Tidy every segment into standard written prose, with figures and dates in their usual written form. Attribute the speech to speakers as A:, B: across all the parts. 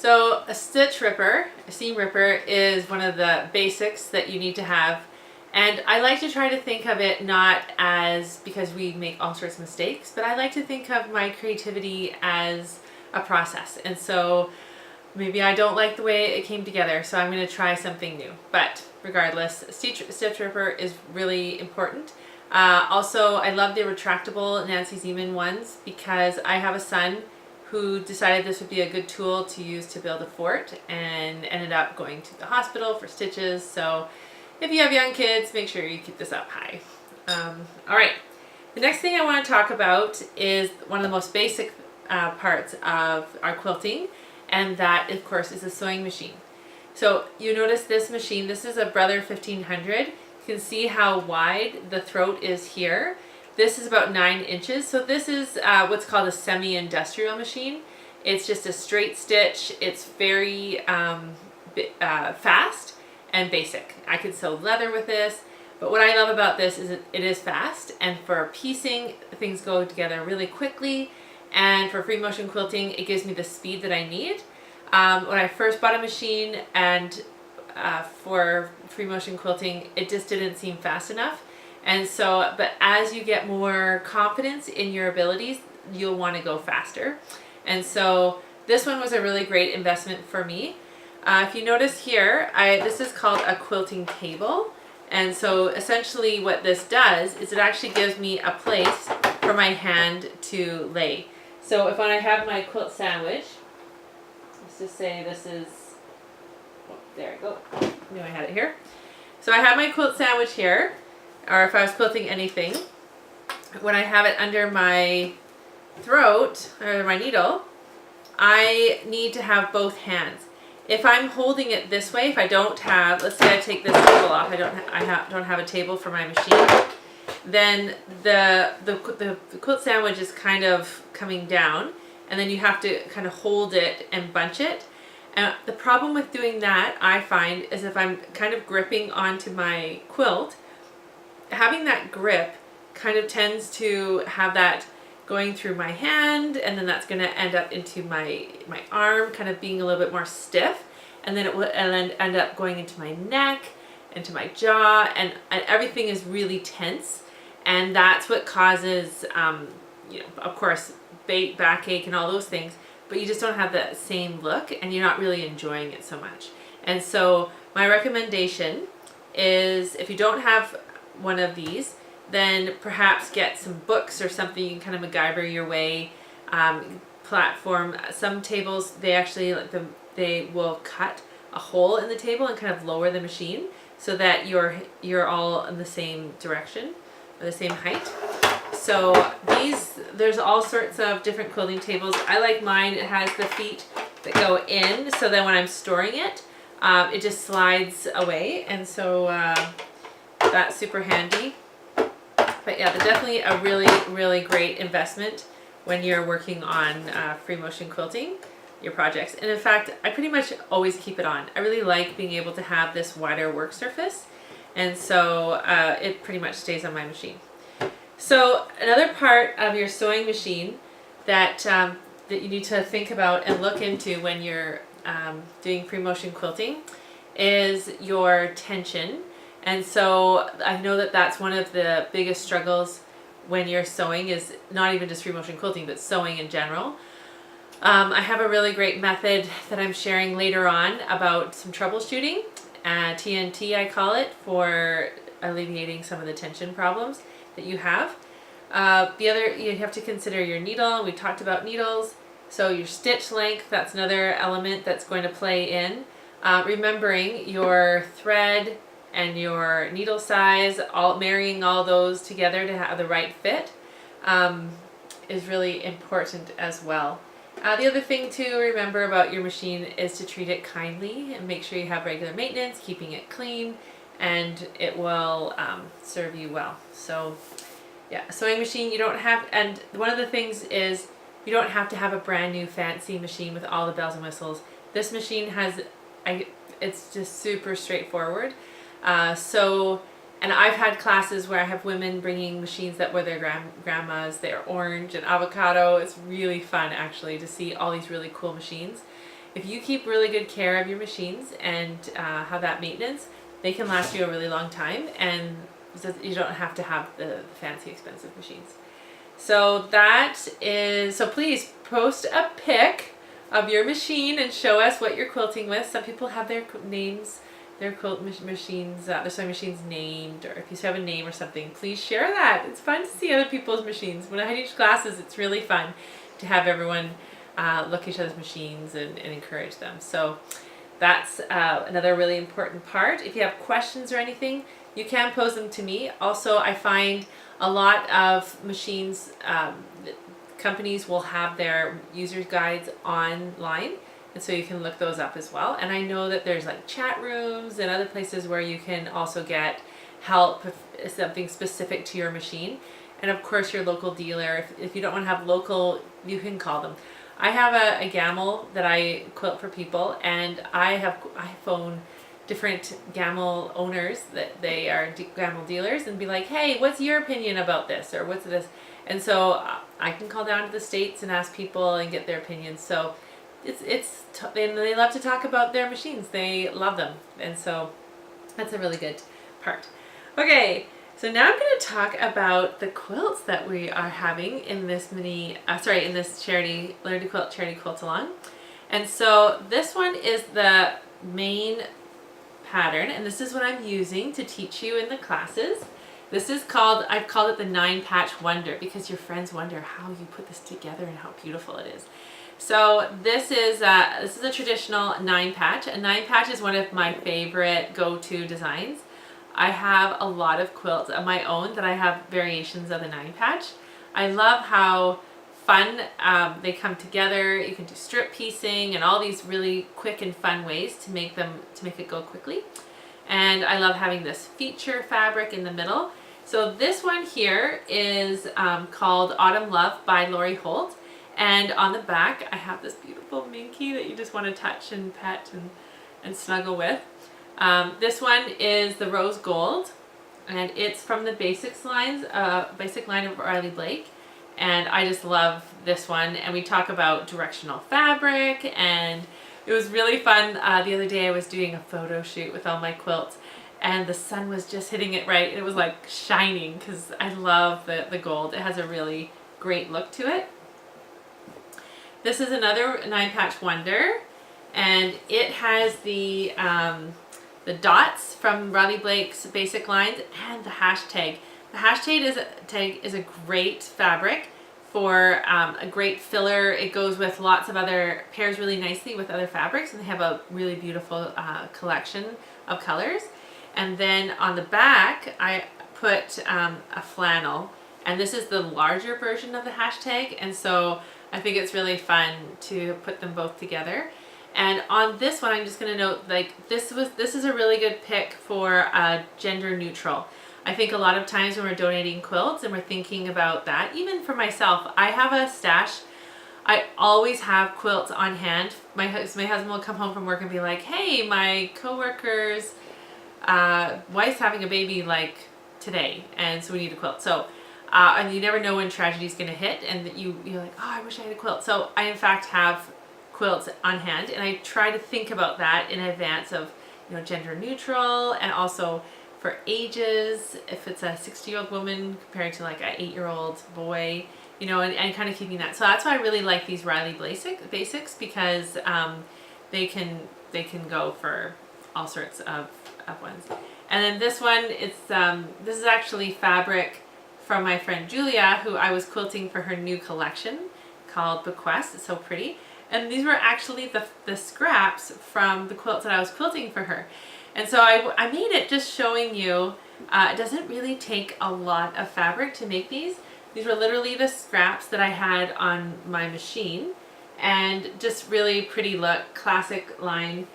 A: So a stitch ripper, a seam ripper, is one of the basics that you need to have. And I like to try to think of it not as because we make all sorts of mistakes, but I like to think of my creativity as a process. And so maybe I don't like the way it came together, so I'm going to try something new. But regardless, stitch ripper is really important. Also, I love the retractable Nancy Zeman ones because I have a son who decided this would be a good tool to use to build a fort and ended up going to the hospital for stitches. So if you have young kids, make sure you keep this up high. All right, the next thing I want to talk about is one of the most basic parts of our quilting, and that of course is a sewing machine. So you notice this machine, this is a Brother 1500. You can see how wide the throat is here. This is about 9 inches. So this is what's called a semi-industrial machine. It's just a straight stitch. It's very fast and basic. I could sew leather with this, but what I love about this is it is fast, and for piecing, things go together really quickly, and for free motion quilting, it gives me the speed that I need. When I first bought a machine and for free motion quilting, it just didn't seem fast enough. And so, but as you get more confidence in your abilities, you'll want to go faster. And so this one was a really great investment for me. If you notice here, this is called a quilting table. And so essentially what this does is it actually gives me a place for my hand to lay. So if when I have my quilt sandwich, let's just say this is, oh, there we go, I knew I had it here. So I have my quilt sandwich here, or if I was quilting anything, when I have it under my throat, or my needle, I need to have both hands. If I'm holding it this way, if I don't have, let's say I take this table off, I don't have a table for my machine, then the quilt sandwich is kind of coming down, and then you have to kind of hold it and bunch it. And the problem with doing that, I find, is if I'm kind of gripping onto my quilt, having that grip kind of tends to have that going through my hand, and then that's going to end up into my arm, kind of being a little bit more stiff, and then it will end up going into my neck, into my jaw, and everything is really tense, and that's what causes, you know, of course, backache and all those things, but you just don't have that same look, and you're not really enjoying it so much. And so my recommendation is, if you don't have one of these, then perhaps get some books or something you can kind of MacGyver your way. Platform. Some tables, they actually they will cut a hole in the table and kind of lower the machine so that you're all in the same direction or the same height. So there's all sorts of different quilting tables. I like mine. It has the feet that go in, so that when I'm storing it, it just slides away, and so that's super handy. But yeah, they're definitely a really great investment when you're working on free motion quilting, your projects. And in fact, I pretty much always keep it on. I really like being able to have this wider work surface, and so it pretty much stays on my machine. So another part of your sewing machine that that you need to think about and look into when you're doing free motion quilting is your tension. And so I know that that's one of the biggest struggles when you're sewing, is not even just free motion quilting, but sewing in general. I have a really great method that I'm sharing later on about some troubleshooting, TNT I call it, for alleviating some of the tension problems that you have. You have to consider your needle. We talked about needles. So your stitch length, that's another element that's going to play in. Remembering your thread and your needle size, marrying all those together to have the right fit is really important as well. The other thing to remember about your machine is to treat it kindly and make sure you have regular maintenance, keeping it clean, and it will serve you well. So yeah, a sewing machine, you don't have, and one of the things is you don't have to have a brand new fancy machine with all the bells and whistles. This machine has, it's just super straightforward. And I've had classes where I have women bringing machines that were their grandmas. They're orange and avocado. It's really fun actually to see all these really cool machines. if you keep really good care of your machines and have that maintenance, they can last you a really long time, and you don't have to have the fancy expensive machines. So so please post a pic of your machine and show us what you're quilting with. Some people have their names, their quilt machines, their sewing machines named, or if you have a name or something, please share that. It's fun to see other people's machines. When I teach classes, it's really fun to have everyone look at each other's machines and encourage them. So that's another really important part. If you have questions or anything, you can pose them to me. Also, I find a lot of machines, companies will have their user guides online, and so you can look those up as well. And I know that there's like chat rooms and other places where you can also get help if something specific to your machine. And of course, your local dealer, if you don't want to have local, you can call them. I have a gamel that I quilt for people, and I phone different gamel owners that they are gamel dealers and be like, hey, what's your opinion about this, or what's this? And so I can call down to the States and ask people and get their opinions. So and they love to talk about their machines. They love them, and so that's a really good part. Okay, so now I'm going to talk about the quilts that we are having in this in this charity Learn to Quilt charity quilt along. And so this one is the main pattern, and this is what I'm using to teach you in the classes. This is I've called it the 9-patch wonder, because your friends wonder how you put this together and how beautiful it is. So this is a traditional 9-patch. A 9-patch is one of my favorite go-to designs. I have a lot of quilts of my own that I have variations of the 9-patch. I love how fun they come together. You can do strip piecing and all these really quick and fun ways to make it go quickly. And I love having this feature fabric in the middle. So this one here is called Autumn Love by Lori Holt. And on the back, I have this beautiful Minky that you just want to touch and pet and snuggle with. This one is the Rose Gold, and it's from the basic line of Riley Blake. And I just love this one. And we talk about directional fabric, and it was really fun. The other day I was doing a photo shoot with all my quilts, and the sun was just hitting it right. It was like shining, because I love the gold. It has a really great look to it. This is another 9-patch wonder, and it has the dots from Riley Blake's basic lines and the hashtag. The hashtag is a great fabric for a great filler. It goes with lots of pairs really nicely with other fabrics, and they have a really beautiful collection of colors. And then on the back, I put a flannel, and this is the larger version of the hashtag, and so I think it's really fun to put them both together. And on this one, I'm just going to note, like, this is a really good pick for gender neutral. I think a lot of times when we're donating quilts and we're thinking about that, even for myself, I have a stash. I always have quilts on hand. My husband will come home from work and be like, hey, my coworker's wife's having a baby like today, and so we need a quilt. So and you never know when tragedy's going to hit, and that you're like, oh, I wish I had a quilt. So I in fact have quilts on hand, and I try to think about that in advance of, gender neutral, and also for ages, if it's a 60-year-old woman compared to like an 8-year-old boy, and kind of keeping that. So that's why I really like these Riley basics, because they can go for all sorts of ones. And then this one, this is actually fabric from my friend Julia, who I was quilting for her new collection called Bequest. It's so pretty. And these were actually the scraps from the quilts that I was quilting for her. And so I made it just showing you, it doesn't really take a lot of fabric to make these. These were literally the scraps that I had on my machine, and just really pretty look, classic line,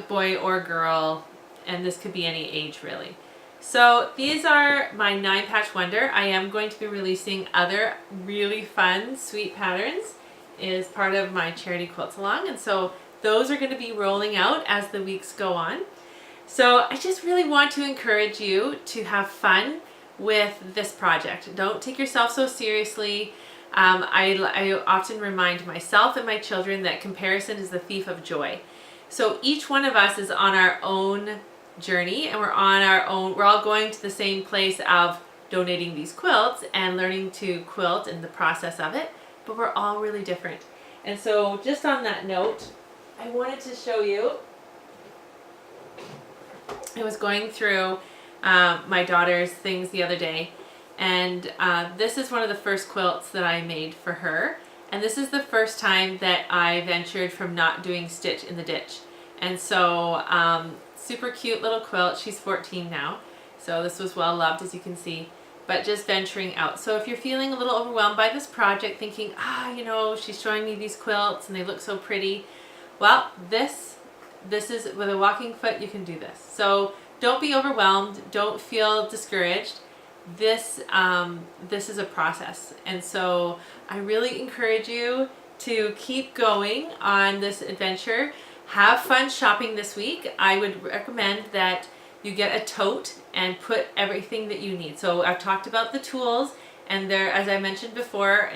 A: boy or girl, and this could be any age really. So these are my 9-patch wonder. I am going to be releasing other really fun, sweet patterns as part of my charity quilts along, and so those are going to be rolling out as the weeks go on. So I just really want to encourage you to have fun with this project. Don't take yourself so seriously. I often remind myself and my children that comparison is the thief of joy. So each one of us is on our own journey, and we're all going to the same place of donating these quilts and learning to quilt and the process of it, but we're all really different. And so just on that note, I wanted to show you, I was going through my daughter's things the other day, and this is one of the first quilts that I made for her. And this is the first time that I ventured from not doing stitch in the ditch. And so super cute little quilt. She's 14 now, so this was well loved, as you can see, but just venturing out. So if you're feeling a little overwhelmed by this project, thinking, you know, she's showing me these quilts and they look so pretty, well, this is, with a walking foot, you can do this. So don't be overwhelmed, don't feel discouraged. This is a process, and so I really encourage you to keep going on this adventure. Have fun shopping this week. I would recommend that you get a tote and put everything that you need. So I've talked about the tools, and there, as I mentioned before,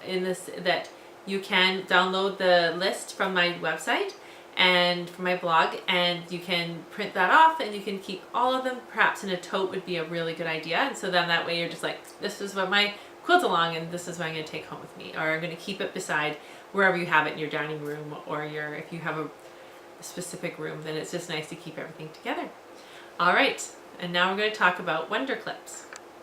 A: in this, that you can download the list from my website and from my blog, and you can print that off and you can keep all of them. Perhaps in a tote would be a really good idea, and so then that way you're just like, this is what my quilt along, and this is what I'm going to take home with me, or I'm going to keep it beside wherever you have it in your dining room, or if you have a specific room, then it's just nice to keep everything together. All right, and now we're going to talk about Wonder Clips.